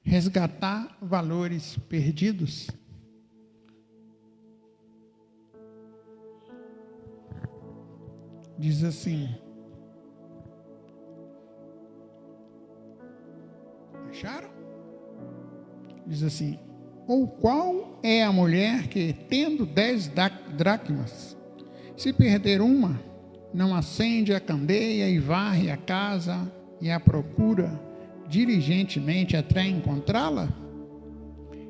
resgatar valores perdidos. Diz assim, acharam? Diz assim, ou qual é a mulher que, tendo 10 dracmas, se perder uma, não acende a candeia e varre a casa e a procura diligentemente até encontrá-la?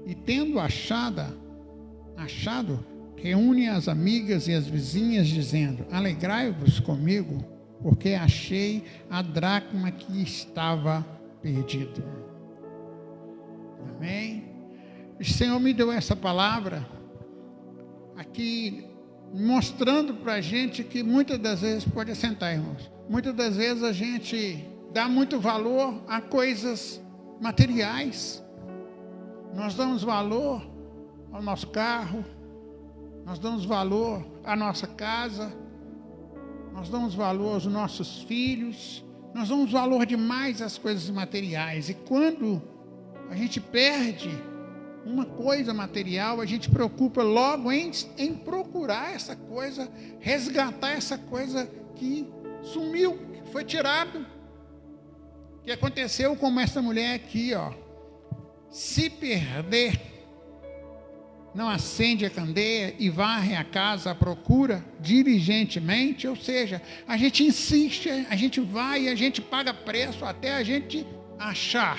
E tendo achado, reúne as amigas e as vizinhas, dizendo, alegrai-vos comigo, porque achei a dracma que estava perdida. Amém? O Senhor me deu essa palavra aqui, mostrando para a gente que muitas das vezes, pode assentar, irmãos, muitas das vezes a gente dá muito valor a coisas materiais. Nós damos valor ao nosso carro, nós damos valor à nossa casa, nós damos valor aos nossos filhos, nós damos valor demais às coisas materiais. E quando a gente perde uma coisa material, a gente preocupa logo em procurar essa coisa, resgatar essa coisa que sumiu, que foi tirado. Que aconteceu com essa mulher aqui, ó. Se perder, não acende a candeia e varre a casa à procura diligentemente, ou seja, a gente insiste, a gente vai, a gente paga preço até a gente achar.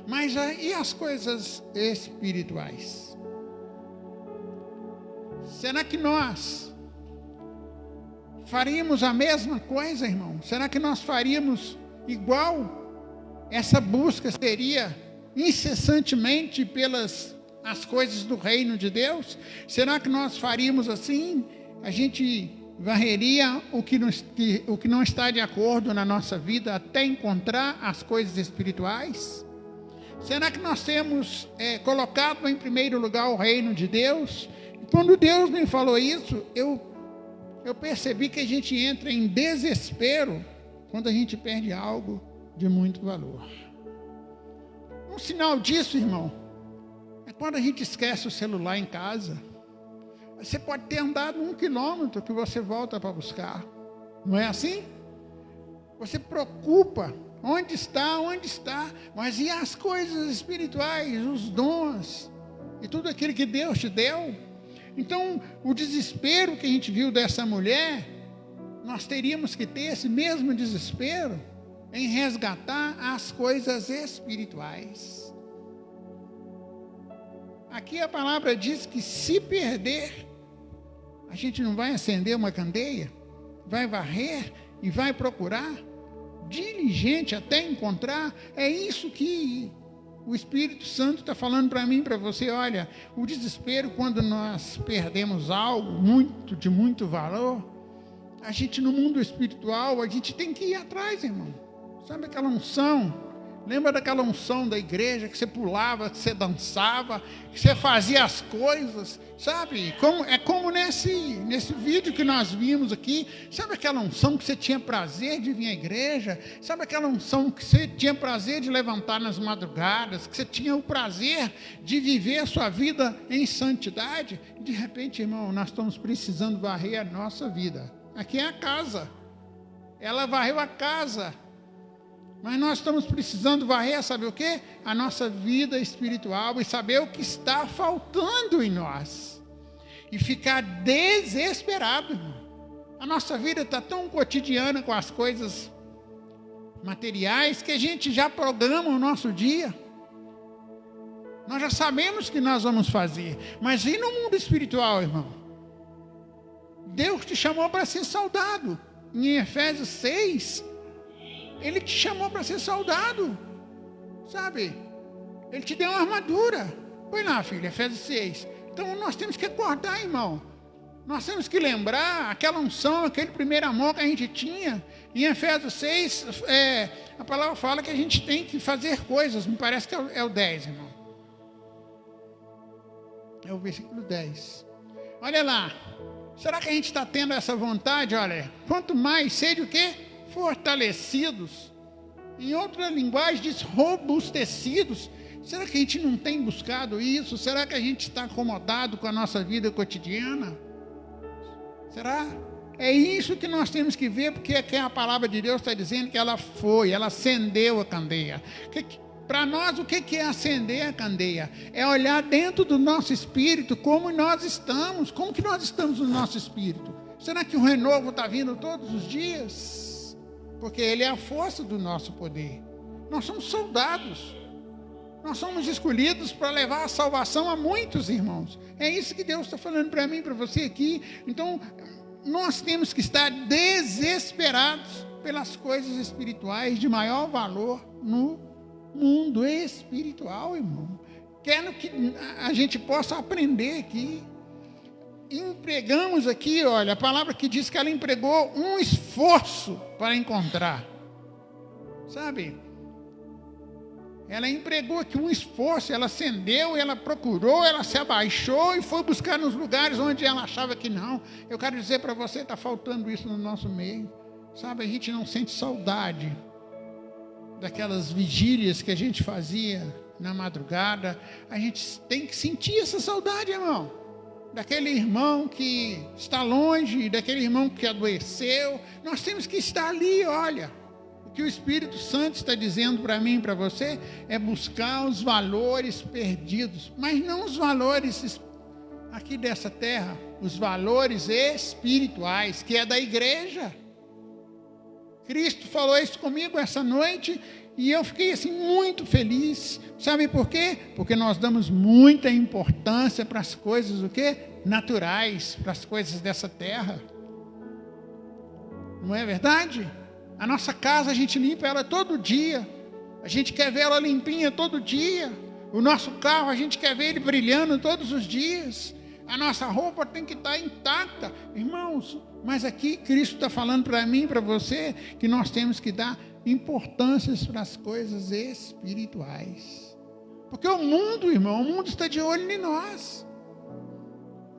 Mas e as coisas espirituais? Será que nós faríamos a mesma coisa, irmão? Será que nós faríamos igual? Essa busca seria incessantemente pelas as coisas do reino de Deus? Será que nós faríamos assim? A gente varreria o que não está de acordo na nossa vida até encontrar as coisas espirituais? Será que nós temos colocado em primeiro lugar o reino de Deus? Quando Deus me falou isso, eu percebi que a gente entra em desespero quando a gente perde algo de muito valor. Um sinal disso, irmão, é quando a gente esquece o celular em casa. Você pode ter andado 1 quilômetro que você volta para buscar. Não é assim? Você preocupa. Onde está? Mas e as coisas espirituais, os dons, e tudo aquilo que Deus te deu? Então, o desespero que a gente viu dessa mulher, nós teríamos que ter esse mesmo desespero em resgatar as coisas espirituais. Aqui a palavra diz que se perder, a gente não vai acender uma candeia, vai varrer e vai procurar diligente até encontrar. É isso que o Espírito Santo está falando para mim, para você. Olha, o desespero quando nós perdemos algo de muito valor, a gente no mundo espiritual, a gente tem que ir atrás, irmão. Sabe aquela unção? Lembra daquela unção da igreja que você pulava, que você dançava, que você fazia as coisas, sabe? É como nesse vídeo que nós vimos aqui. Sabe aquela unção que você tinha prazer de vir à igreja? Sabe aquela unção que você tinha prazer de levantar nas madrugadas? Que você tinha o prazer de viver a sua vida em santidade? De repente, irmão, nós estamos precisando varrer a nossa vida. Aqui é a casa. Ela varreu a casa. Mas nós estamos precisando varrer, sabe o quê? A nossa vida espiritual e saber o que está faltando em nós. E ficar desesperado. A nossa vida está tão cotidiana com as coisas materiais que a gente já programa o nosso dia. Nós já sabemos o que nós vamos fazer. Mas e no mundo espiritual, irmão? Deus te chamou para ser soldado. Em Efésios 6... Ele te chamou para ser soldado, sabe? Ele te deu uma armadura. Põe lá, filho, Efésios 6. Então, nós temos que acordar, irmão. Nós temos que lembrar aquela unção, aquele primeiro amor que a gente tinha. Em Efésios 6, a palavra fala que a gente tem que fazer coisas. Me parece que é o 10, irmão. É o versículo 10. Olha lá. Será que a gente está tendo essa vontade? Olha, quanto mais sede o quê? Fortalecidos Em outra linguagem diz robustecidos. Será que a gente não tem buscado isso? Será que a gente está acomodado com a nossa vida cotidiana? Será? É isso que nós temos que ver, porque aqui a palavra de Deus está dizendo que ela acendeu a candeia. Para nós, o que é acender a candeia? É olhar dentro do nosso espírito como nós estamos. Como que nós estamos no nosso espírito? Será que o renovo está vindo todos os dias? Porque ele é a força do nosso poder. Nós somos soldados. Nós somos escolhidos para levar a salvação a muitos irmãos. É isso que Deus está falando para mim, para você aqui. Então, nós temos que estar desesperados pelas coisas espirituais de maior valor no mundo espiritual, irmão. Quero que a gente possa aprender aqui. Empregamos aqui, olha, a palavra que diz que ela empregou um esforço para encontrar. Sabe? Ela empregou aqui um esforço, ela acendeu, ela procurou, ela se abaixou e foi buscar nos lugares onde ela achava que não. Eu quero dizer para você, está faltando isso no nosso meio. Sabe, a gente não sente saudade daquelas vigílias que a gente fazia na madrugada. A gente tem que sentir essa saudade, irmão. Daquele irmão que está longe, daquele irmão que adoeceu. Nós temos que estar ali, olha. O que o Espírito Santo está dizendo para mim e para você é buscar os valores perdidos, mas não os valores aqui dessa terra, os valores espirituais, que é da igreja. Cristo falou isso comigo essa noite e eu fiquei assim muito feliz. Sabe por quê? Porque nós damos muita importância para as coisas, o quê? Naturais, para as coisas dessa terra. Não é verdade? A nossa casa a gente limpa ela todo dia. A gente quer ver ela limpinha todo dia. O nosso carro a gente quer ver ele brilhando todos os dias. A nossa roupa tem que estar intacta. Irmãos, mas aqui Cristo está falando para mim e para você que nós temos que dar importância para as coisas espirituais. Porque o mundo, irmão, o mundo está de olho em nós.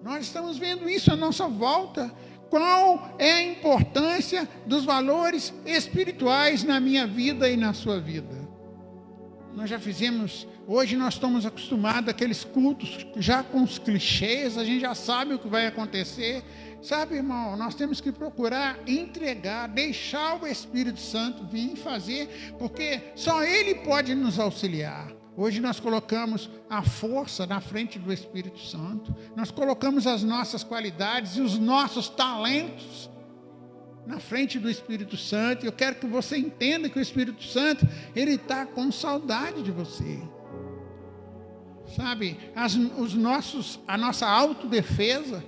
Nós estamos vendo isso à nossa volta. Qual é a importância dos valores espirituais na minha vida e na sua vida? Nós já fizemos, hoje nós estamos acostumados àqueles cultos, já com os clichês, a gente já sabe o que vai acontecer. Sabe, irmão, nós temos que procurar entregar, deixar o Espírito Santo vir fazer, porque só Ele pode nos auxiliar. Hoje nós colocamos a força na frente do Espírito Santo. Nós colocamos as nossas qualidades e os nossos talentos na frente do Espírito Santo. Eu quero que você entenda que o Espírito Santo, ele está com saudade de você. Sabe, a nossa autodefesa.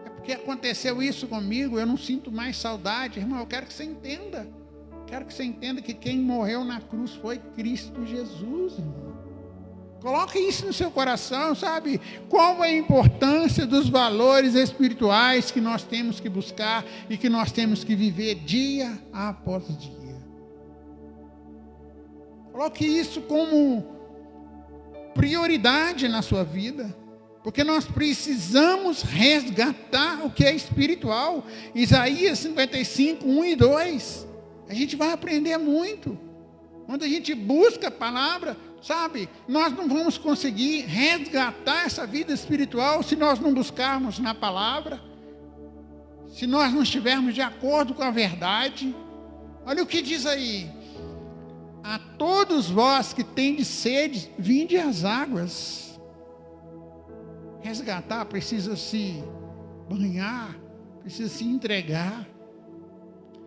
É porque aconteceu isso comigo, eu não sinto mais saudade. Irmão, eu quero que você entenda. Quero que você entenda que quem morreu na cruz foi Cristo Jesus, irmão. Coloque isso no seu coração, sabe? Qual é a importância dos valores espirituais que nós temos que buscar e que nós temos que viver dia após dia. Coloque isso como prioridade na sua vida. Porque nós precisamos resgatar o que é espiritual. Isaías 55, 1 e 2. A gente vai aprender muito. Quando a gente busca a palavra, sabe, nós não vamos conseguir resgatar essa vida espiritual se nós não buscarmos na palavra, se nós não estivermos de acordo com a verdade. Olha o que diz aí: a todos vós que tendes sede, vinde às águas. Resgatar precisa se banhar, precisa se entregar.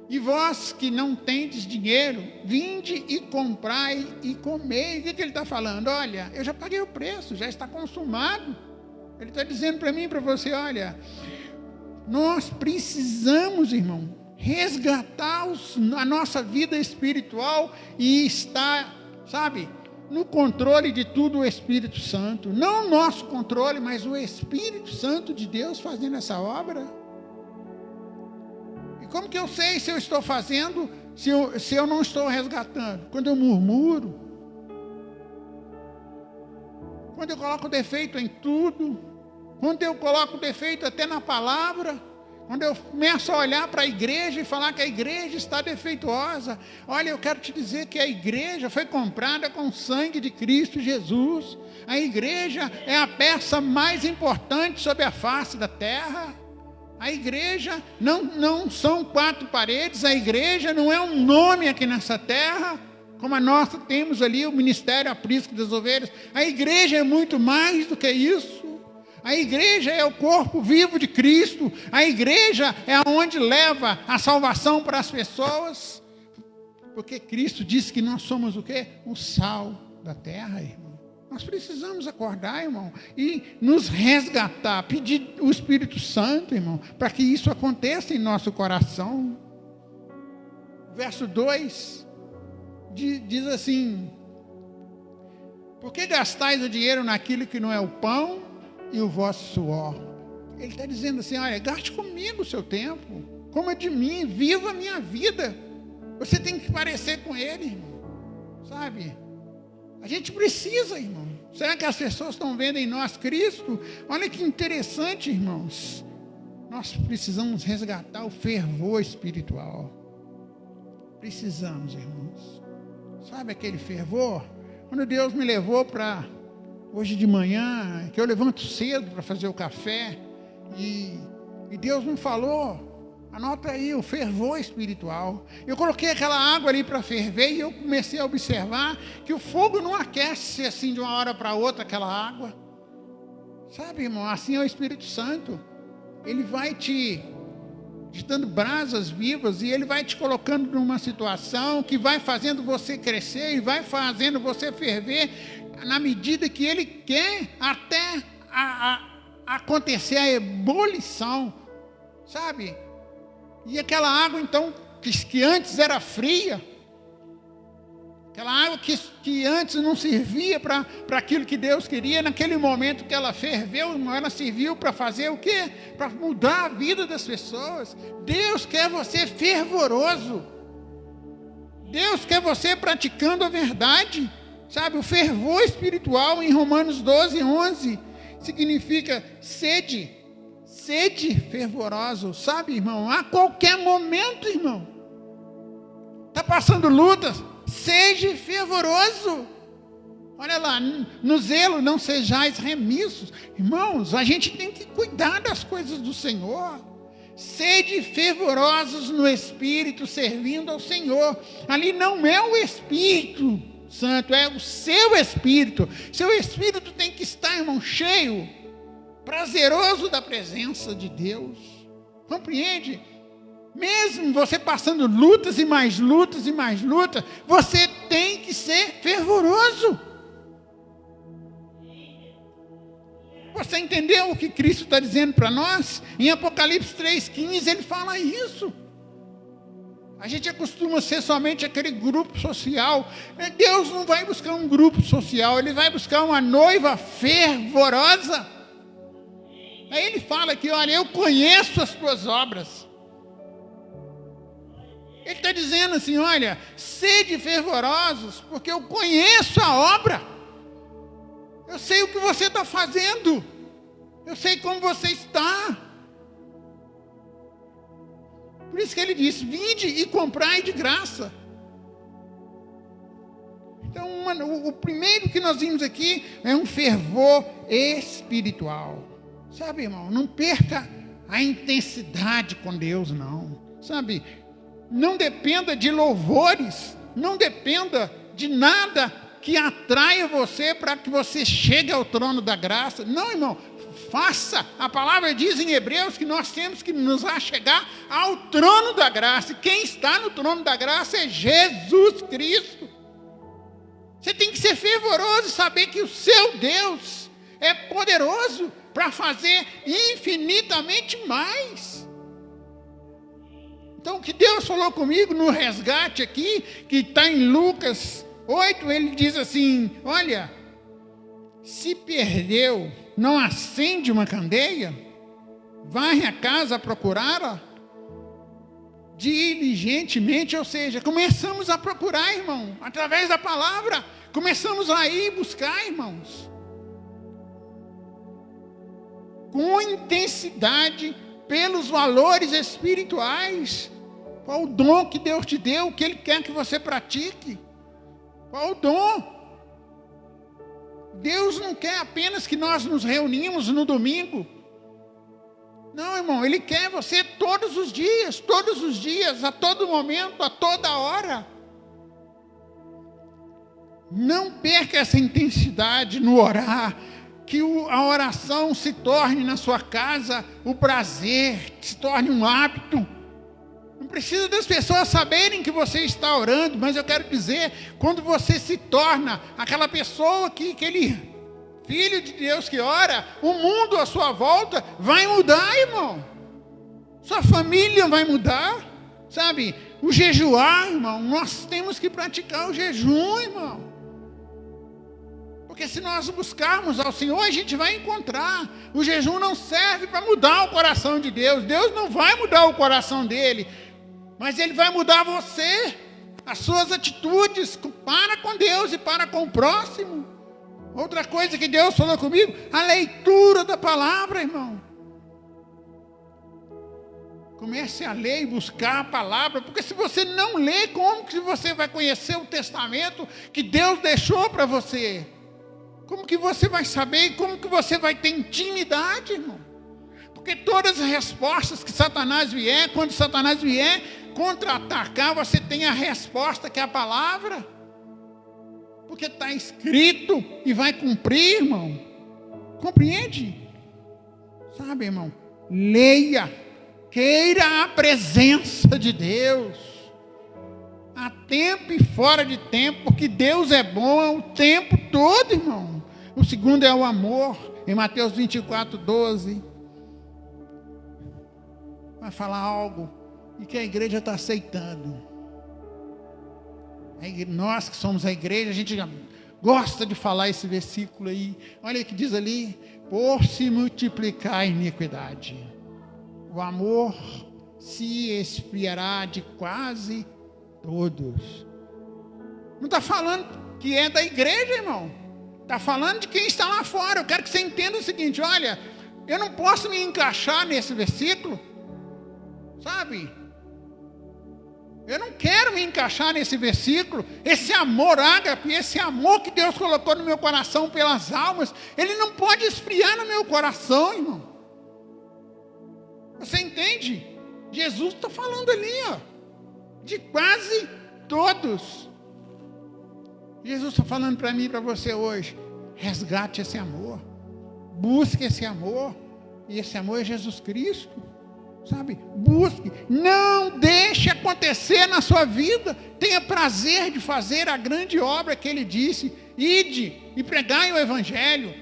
E vós que não tendes dinheiro, vinde e comprai e comei. O que ele está falando? Olha, eu já paguei o preço, já está consumado. Ele está dizendo para mim e para você, olha, nós precisamos, irmão, resgatar a nossa vida espiritual e estar, sabe, no controle de tudo o Espírito Santo. Não o nosso controle, mas o Espírito Santo de Deus fazendo essa obra. Como que eu sei se eu estou fazendo, se eu não estou resgatando? Quando eu murmuro, quando eu coloco defeito em tudo, quando eu coloco defeito até na palavra, Quando eu começo a olhar para a igreja e falar que a igreja está defeituosa, olha, eu quero te dizer que a igreja foi comprada com o sangue de Cristo Jesus. A igreja é a peça mais importante sobre a face da terra. A igreja não são 4 paredes, a igreja não é um nome aqui nessa terra, como a nossa temos ali o Ministério Aprisco das Ovelhas. A igreja é muito mais do que isso. A igreja é o corpo vivo de Cristo. A igreja é onde leva a salvação para as pessoas. Porque Cristo disse que nós somos o quê? O sal da terra, irmão. Nós precisamos acordar, irmão, e nos resgatar, pedir o Espírito Santo, irmão, para que isso aconteça em nosso coração. Verso 2 diz assim: por que gastais o dinheiro naquilo que não é o pão e o vosso suor? Ele está dizendo assim: olha, gaste comigo o seu tempo, coma de mim, viva a minha vida. Você tem que parecer com ele, irmão, sabe? A gente precisa, irmão. Será que as pessoas estão vendo em nós Cristo? Olha que interessante, irmãos. Nós precisamos resgatar o fervor espiritual. Precisamos, irmãos. Sabe aquele fervor? Quando Deus me levou para hoje de manhã, que eu levanto cedo para fazer o café, e Deus me falou, anota aí, o fervor espiritual. Eu coloquei aquela água ali para ferver, e eu comecei a observar que o fogo não aquece assim de uma hora para outra aquela água. Sabe, irmão, assim é o Espírito Santo. Ele vai te dando brasas vivas, e ele vai te colocando numa situação que vai fazendo você crescer, e vai fazendo você ferver, na medida que ele quer, até acontecer a ebulição, sabe? E aquela água, então, que antes era fria, aquela água que antes não servia para aquilo que Deus queria, naquele momento que ela ferveu, ela serviu para fazer o quê? Para mudar a vida das pessoas. Deus quer você fervoroso. Deus quer você praticando a verdade. Sabe, o fervor espiritual em Romanos 12:11 significa sede fervoroso, sabe, irmão? A qualquer momento, irmão, está passando lutas, seja fervoroso. Olha lá, no zelo não sejais remissos. Irmãos, a gente tem que cuidar das coisas do Senhor. Sede fervorosos no Espírito, servindo ao Senhor. Ali não é o Espírito Santo, é o seu Espírito. Seu Espírito tem que estar, irmão, cheio, prazeroso da presença de Deus. Compreende? Mesmo você passando lutas e mais lutas e mais lutas, você tem que ser fervoroso. Você entendeu o que Cristo está dizendo para nós? Em Apocalipse 3,15 ele fala isso. A gente acostuma ser somente aquele grupo social. Deus não vai buscar um grupo social, ele vai buscar uma noiva fervorosa. Aí ele fala aqui, olha, eu conheço as tuas obras. Ele está dizendo assim, olha, sede fervorosos, porque eu conheço a obra. Eu sei o que você está fazendo. Eu sei como você está. Por isso que ele diz, vinde e comprai de graça. Então, o primeiro que nós vimos aqui é um fervor espiritual. Sabe, irmão, não perca a intensidade com Deus, não. Sabe, não dependa de louvores, não dependa de nada que atraia você para que você chegue ao trono da graça. Não, irmão, faça. A palavra diz em Hebreus que nós temos que nos achegar ao trono da graça. E quem está no trono da graça é Jesus Cristo. Você tem que ser fervoroso e saber que o seu Deus é poderoso para fazer infinitamente mais. Então, o que Deus falou comigo no resgate aqui, que está em Lucas 8, ele diz assim, olha, se perdeu, não acende uma candeia, varre a casa a procurá-la diligentemente, ou seja, começamos a procurar, irmão, através da palavra, começamos a ir buscar, irmãos, com intensidade, pelos valores espirituais. Qual o dom que Deus te deu, o que Ele quer que você pratique? Qual o dom? Deus não quer apenas que nós nos reunimos no domingo. Não, irmão, Ele quer você todos os dias, a todo momento, a toda hora. Não perca essa intensidade no orar, que a oração se torne na sua casa o prazer, se torne um hábito. Não precisa das pessoas saberem que você está orando, mas eu quero dizer, quando você se torna aquela pessoa aquele filho de Deus que ora, o mundo à sua volta vai mudar, irmão. Sua família vai mudar, sabe? O jejuar, irmão, nós temos que praticar o jejum, irmão. Porque se nós buscarmos ao Senhor, a gente vai encontrar. O jejum não serve para mudar o coração de Deus. Deus não vai mudar o coração dele. Mas Ele vai mudar você, as suas atitudes para com Deus e para com o próximo. Outra coisa que Deus falou comigo, a leitura da palavra, irmão. Comece a ler e buscar a palavra, porque se você não lê, como que você vai conhecer o testamento que Deus deixou para você? Como que você vai saber e como que você vai ter intimidade, irmão? Porque todas as respostas que Satanás vier, quando Satanás vier contra-atacar, você tem a resposta que é a palavra. Porque está escrito e vai cumprir, irmão. Compreende? Sabe, irmão? Leia. Queira a presença de Deus. A tempo e fora de tempo, porque Deus é bom o tempo todo, irmão. O segundo é o amor, em Mateus 24, 12. Vai falar algo e que a igreja está aceitando. Nós que somos a igreja, a gente já gosta de falar esse versículo aí. Olha o que diz ali: por se multiplicar a iniquidade, o amor se esfriará de quase todos. Não está falando que é da igreja, irmão. Está falando de quem está lá fora. Eu quero que você entenda o seguinte: olha, eu não posso me encaixar nesse versículo, sabe? Eu não quero me encaixar nesse versículo. Esse amor ágape, esse amor que Deus colocou no meu coração pelas almas, ele não pode esfriar no meu coração, irmão. Você entende? Jesus está falando ali, ó, de quase todos. Jesus está falando para mim e para você hoje: resgate esse amor, busque esse amor, e esse amor é Jesus Cristo. Sabe, busque, não deixe acontecer na sua vida, tenha prazer de fazer a grande obra que Ele disse: ide e pregai o Evangelho.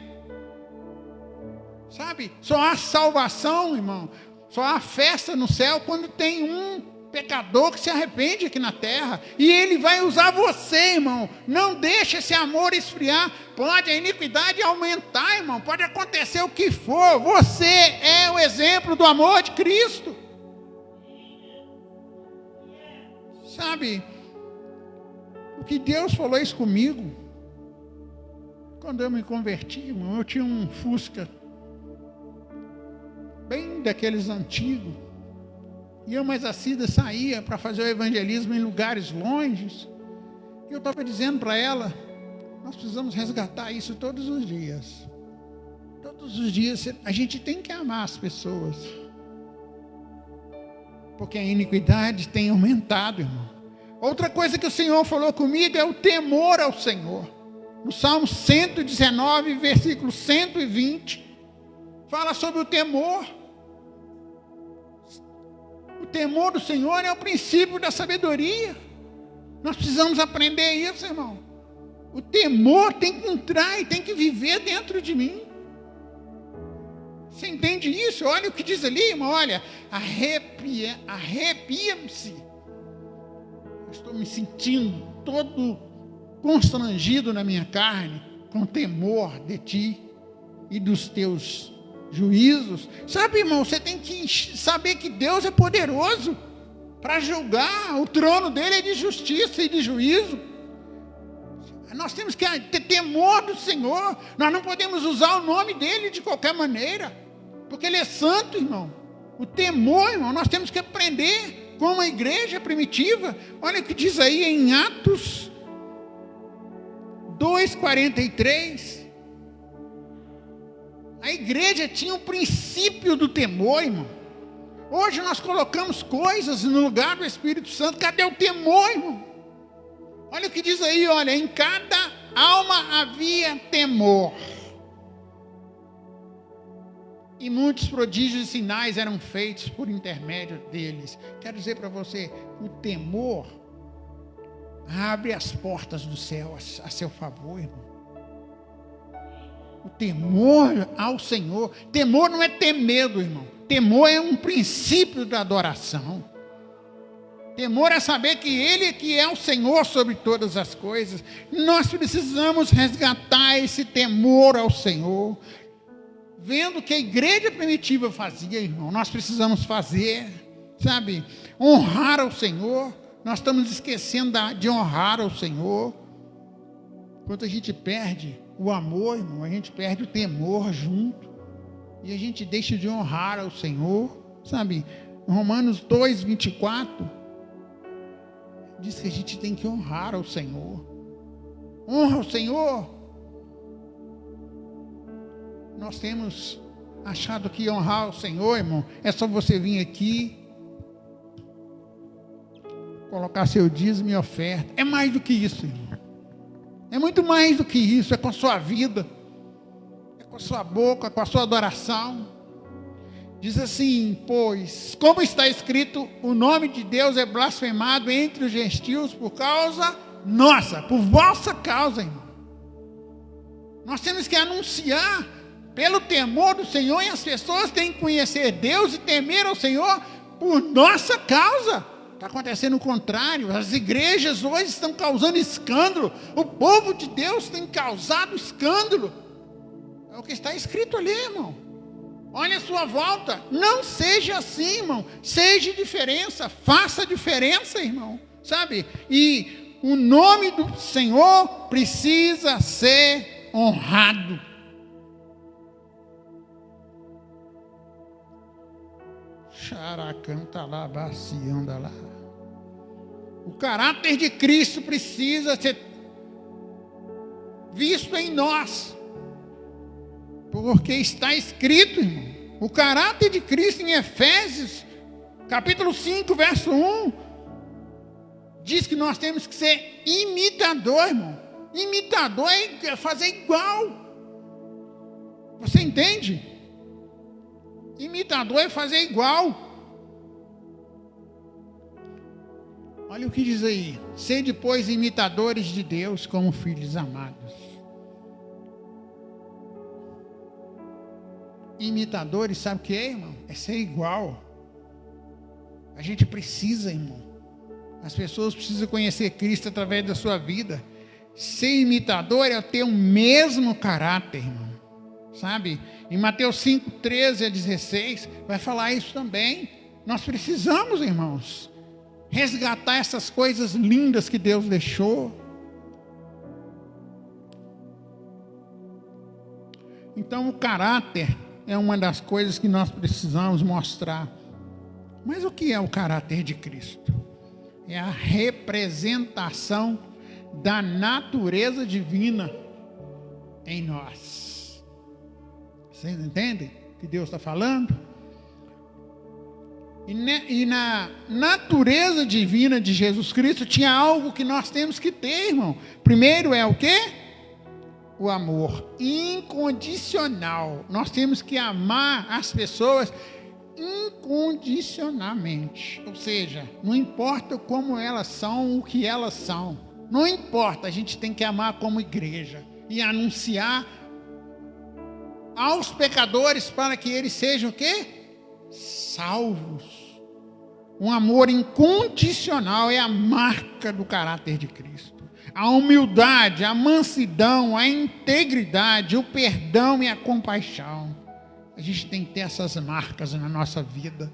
Sabe, só há salvação, irmão, só há festa no céu quando tem um pecador que se arrepende aqui na terra, e Ele vai usar você, irmão. Não deixe esse amor esfriar. Pode a iniquidade aumentar, irmão, pode acontecer o que for, você é o exemplo do amor de Cristo. Sabe, o que Deus falou isso comigo, quando eu me converti, irmão, eu tinha um Fusca, bem daqueles antigos, e eu mais assídua saía para fazer o evangelismo em lugares longes, e eu estava dizendo para ela: nós precisamos resgatar isso todos os dias. Todos os dias a gente tem que amar as pessoas, porque a iniquidade tem aumentado, irmão. Outra coisa que o Senhor falou comigo é o temor ao Senhor. No Salmo 119, versículo 120, fala sobre o temor. O temor do Senhor é o princípio da sabedoria. Nós precisamos aprender isso, irmão. O temor tem que entrar e tem que viver dentro de mim. Você entende isso? Olha o que diz ali, irmão. Olha, arrepia-se. Eu estou me sentindo todo constrangido na minha carne, com temor de ti e dos teus juízos. Sabe, irmão, você tem que saber que Deus é poderoso para julgar. O trono dele é de justiça e de juízo. Nós temos que ter temor do Senhor. Nós não podemos usar o nome dele de qualquer maneira, porque ele é santo, irmão. O temor, irmão, nós temos que aprender como a igreja primitiva. Olha o que diz aí em Atos 2:43. A igreja tinha o princípio do temor, irmão. Hoje nós colocamos coisas no lugar do Espírito Santo. Cadê o temor, irmão? Olha o que diz aí, olha, em cada alma havia temor. E muitos prodígios e sinais eram feitos por intermédio deles. Quero dizer para você, o temor abre as portas do céu a seu favor, irmão. O temor ao Senhor. Temor não é ter medo, irmão. Temor é um princípio da adoração. Temor é saber que Ele é que é o Senhor sobre todas as coisas. Nós precisamos resgatar esse temor ao Senhor. Vendo o que a igreja primitiva fazia, irmão, nós precisamos fazer, sabe? Honrar ao Senhor. Nós estamos esquecendo de honrar ao Senhor. Quando a gente perde o amor, irmão, a gente perde o temor junto. E a gente deixa de honrar ao Senhor, sabe? Romanos 2:24 diz que a gente tem que honrar ao Senhor. Honra ao Senhor. Nós temos achado que honrar ao Senhor, irmão, é só você vir aqui, colocar seu dízimo e oferta. É mais do que isso, irmão. É muito mais do que isso. É com a sua vida, é com a sua boca, com a sua adoração. Diz assim, pois, como está escrito, o nome de Deus é blasfemado entre os gentios por causa nossa, por vossa causa, irmão. Nós temos que anunciar pelo temor do Senhor, e as pessoas têm que conhecer Deus e temer ao Senhor por nossa causa. Está acontecendo o contrário. As igrejas hoje estão causando escândalo. O povo de Deus tem causado escândalo. É o que está escrito ali, irmão. Olha a sua volta. Não seja assim, irmão. Seja diferença. Faça diferença, irmão. Sabe? E o nome do Senhor precisa ser honrado. Xaracanta lá, bacianda lá. O caráter de Cristo precisa ser visto em nós. Porque está escrito, irmão. O caráter de Cristo em Efésios, capítulo 5, verso 1, diz que nós temos que ser imitador, irmão. Imitador é fazer igual. Você entende? Imitador é fazer igual. Olha o que diz aí. Sede, pois, imitadores de Deus como filhos amados. Imitadores, sabe o que é, irmão? É ser igual. A gente precisa, irmão. As pessoas precisam conhecer Cristo através da sua vida. Ser imitador é ter o mesmo caráter, irmão. Sabe? Em Mateus 5, 13 a 16, vai falar isso também. Nós precisamos, irmãos, resgatar essas coisas lindas que Deus deixou. Então, o caráter é uma das coisas que nós precisamos mostrar. Mas o que é o caráter de Cristo? É a representação da natureza divina em nós. Vocês entendem o que Deus está falando? E na natureza divina de Jesus Cristo tinha algo que nós temos que ter, irmão. Primeiro é o quê? O amor incondicional. Nós temos que amar as pessoas incondicionalmente. Ou seja, não importa como elas são, o que elas são. Não importa, a gente tem que amar como igreja e anunciar aos pecadores para que eles sejam o quê? Salvos. Um amor incondicional é a marca do caráter de Cristo. A humildade, a mansidão, a integridade, o perdão e a compaixão. A gente tem que ter essas marcas na nossa vida.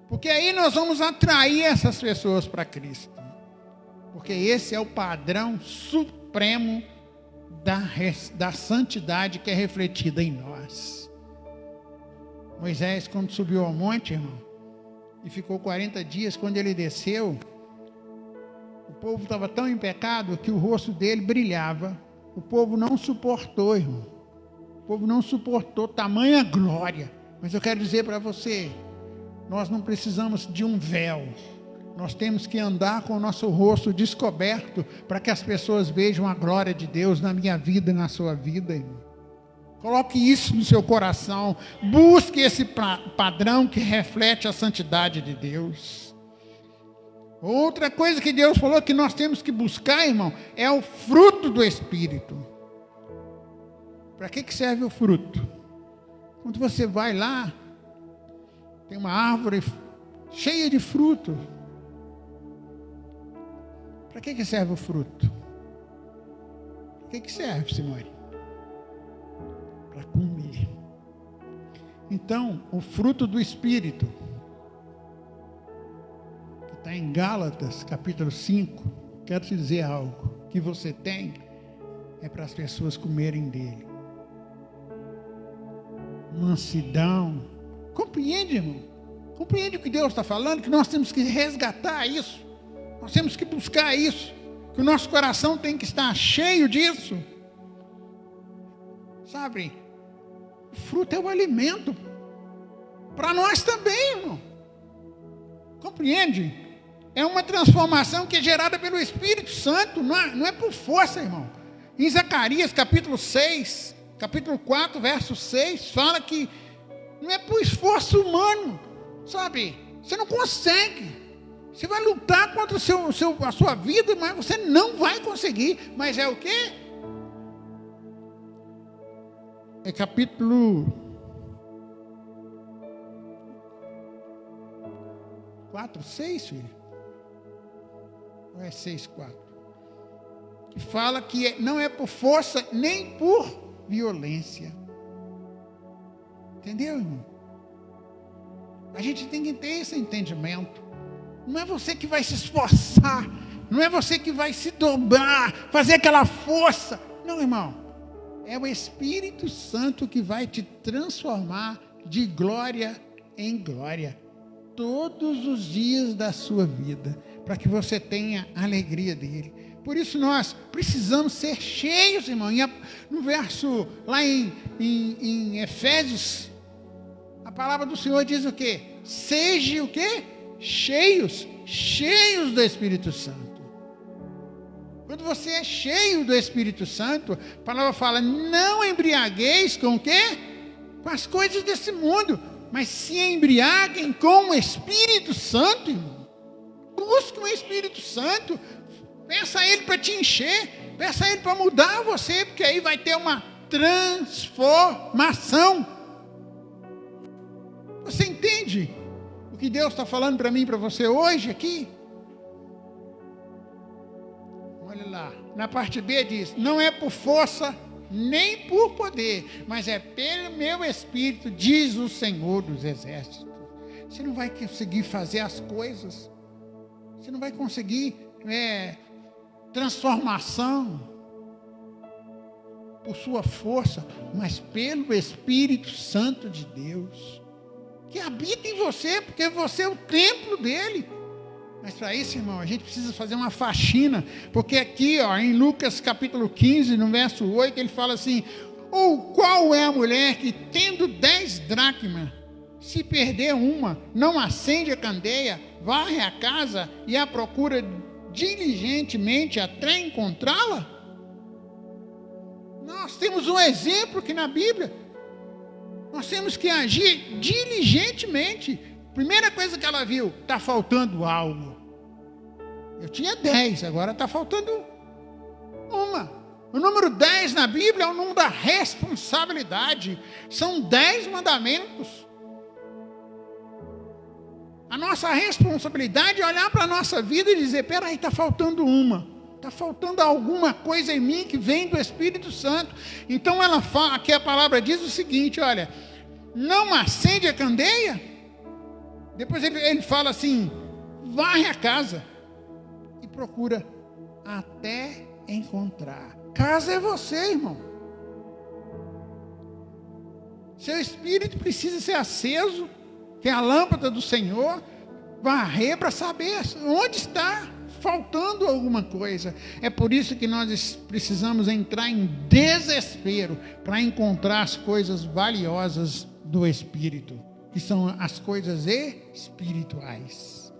Porque aí nós vamos atrair essas pessoas para Cristo. Porque esse é o padrão supremo da santidade que é refletida em nós. Moisés, quando subiu ao monte, irmão, e ficou 40 dias, quando ele desceu, o povo estava tão em pecado que o rosto dele brilhava. O povo não suportou, irmão. O povo não suportou tamanha glória. Mas eu quero dizer para você, nós não precisamos de um véu. Nós temos que andar com o nosso rosto descoberto para que as pessoas vejam a glória de Deus na minha vida e na sua vida, irmão. Coloque isso no seu coração. Busque esse padrão que reflete a santidade de Deus. Outra coisa que Deus falou que nós temos que buscar, irmão, é o fruto do Espírito. Para que serve o fruto? Quando você vai lá, tem uma árvore cheia de fruto. Para que serve o fruto? Para que serve, Simone? Para comer. Então, o fruto do Espírito, que está em Gálatas, capítulo 5, quero te dizer algo, que você tem, é para as pessoas comerem dele. Mansidão. Compreende, irmão? Compreende o que Deus está falando? Que nós temos que resgatar isso. Nós temos que buscar isso. Que o nosso coração tem que estar cheio disso. Sabe? O fruto é o alimento. Para nós também, irmão. Compreende? É uma transformação que é gerada pelo Espírito Santo. Não é por força, irmão. Em Zacarias, capítulo 6, capítulo 4, verso 6, fala que não é por esforço humano. Sabe? Você não consegue. Você vai lutar contra a sua vida, mas você não vai conseguir. Mas é o quê? É capítulo 4, 6, filho? Ou é 6, 4? Que fala que não é por força nem por violência. Entendeu, irmão? A gente tem que ter esse entendimento. Não é você que vai se esforçar, não é você que vai se dobrar, fazer aquela força. Não, irmão. É o Espírito Santo que vai te transformar de glória em glória, todos os dias da sua vida, para que você tenha a alegria dele. Por isso nós precisamos ser cheios, irmão. No verso, lá em Efésios, a palavra do Senhor diz o quê? Seja o quê? Cheios do Espírito Santo. Quando você é cheio do Espírito Santo, a palavra fala, não embriagueis com o quê? Com as coisas desse mundo, mas se embriaguem com o Espírito Santo, irmão. Busque o Espírito Santo, peça a Ele para te encher, peça a Ele para mudar você, porque aí vai ter uma transformação. Você entende o que Deus está falando para mim e para você hoje aqui? Olha lá, na parte B diz, não é por força nem por poder, mas é pelo meu Espírito, diz o Senhor dos Exércitos. Você não vai conseguir fazer as coisas, você não vai conseguir transformação por sua força, mas pelo Espírito Santo de Deus, que habita em você, porque você é o templo dele. Mas para isso, irmão, a gente precisa fazer uma faxina, porque aqui, em Lucas capítulo 15, no verso 8, ele fala assim, ou qual é a mulher que tendo 10 dracmas, se perder uma, não acende a candeia, varre a casa e a procura diligentemente até encontrá-la? Nós temos um exemplo aqui na Bíblia. Nós temos que agir diligentemente. Primeira coisa que ela viu, está faltando algo. Eu tinha 10, agora está faltando uma. O número 10 na Bíblia é o número da responsabilidade. São 10 mandamentos. A nossa responsabilidade é olhar para a nossa vida e dizer, peraí, está faltando uma. Está faltando alguma coisa em mim que vem do Espírito Santo. Então ela fala, aqui a palavra diz o seguinte, olha, não acende a candeia. Depois ele fala assim, varre a casa e procura até encontrar. Casa é você, irmão. Seu espírito precisa ser aceso, que é a lâmpada do Senhor, varrer para saber onde está faltando alguma coisa. É por isso que nós precisamos entrar em desespero para encontrar as coisas valiosas do Espírito, que são as coisas espirituais.